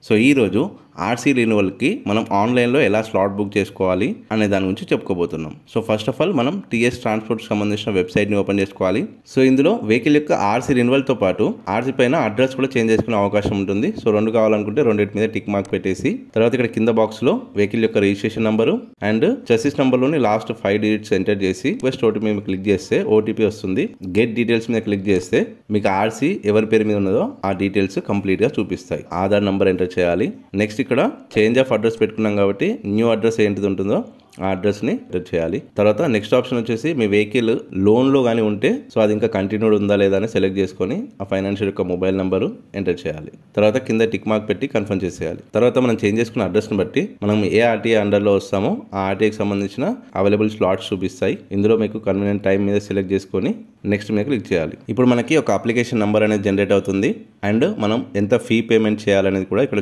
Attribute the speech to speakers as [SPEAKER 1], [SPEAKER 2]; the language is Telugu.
[SPEAKER 1] సో ఈరోజు ఆర్సీ రెన్యువల్కి మనం ఆన్లైన్లో ఎలా స్లాట్ బుక్ చేసుకోవాలి అనే దాని గురించి చెప్పుకోబోతున్నాం. సో ఫస్ట్ ఆఫ్ ఆల్ మనం టీఎస్ ట్రాన్స్పోర్ట్కి సంబంధించిన వెబ్సైట్ని ఓపెన్ చేసుకోవాలి. సో ఇందులో వెహికల్ యొక్క ఆర్సీ రెన్యువల్తో పాటు ఆర్సీ పైన అడ్రస్ కూడా చేంజ్ చేసుకునే అవకాశం ఉంటుంది. సో రెండు కావాలనుకుంటే రెండింటి మీద టిక్ మార్క్ పెట్టేసి తర్వాత ఇక్కడ కింద బాక్స్లో వెహికల్ యొక్క రిజిస్ట్రేషన్ నెంబరు అండ్ చెసిస్ నెంబర్లోని లాస్ట్ 5 డిజిట్స్ ఎంటర్ చేసి రిక్వెస్ట్ ఓటీపీ మీద క్లిక్ చేస్తే ఓటీపీ వస్తుంది. గెట్ డీటెయిల్స్ మీద క్లిక్ చేస్తే మీకు ఆర్సీ ఎవరి పేరు మీద ఉన్నదో ఆ డీటెయిల్స్ కంప్లీట్గా చూపిస్తాయి. ఆధార్ నెంబర్ ఎంటర్ చేయాలి. నెక్స్ట్ ఇక్కడ చేంజ్ ఆఫ్ అడ్రస్ పెట్టుకున్నాం కాబట్టి న్యూ అడ్రస్ ఏంటిది ఉంటుందో ఆ అడ్రస్ని ఎంటర్ చేయాలి. తర్వాత నెక్స్ట్ ఆప్షన్ వచ్చేసి మీ వెహికల్ లోన్లో కానీ ఉంటే సో అది ఇంకా కంటిన్యూడ్ ఉందా లేదా అని సెలెక్ట్ చేసుకొని ఆ ఫైనాన్షియల్ యొక్క మొబైల్ నెంబరు ఎంటర్ చేయాలి. తర్వాత కింద టిక్ మార్క్ పెట్టి కన్ఫర్మ్ చేసేయాలి. తర్వాత మనం చేంజ్ చేసుకున్న అడ్రస్ని బట్టి మనం ఏ ఆర్టీఏ అండర్లో వస్తామో ఆ ఆర్టీఏకి సంబంధించిన అవైలబుల్ స్లాట్స్ చూపిస్తాయి. ఇందులో మీకు కన్వీనియంట్ టైం మీద సెలెక్ట్ చేసుకొని నెక్స్ట్ మీద క్లిక్ చేయాలి. ఇప్పుడు మనకి ఒక అప్లికేషన్ నెంబర్ అనేది జనరేట్ అవుతుంది అండ్ మనం ఎంత ఫీ పేమెంట్ చేయాలనేది కూడా ఇక్కడ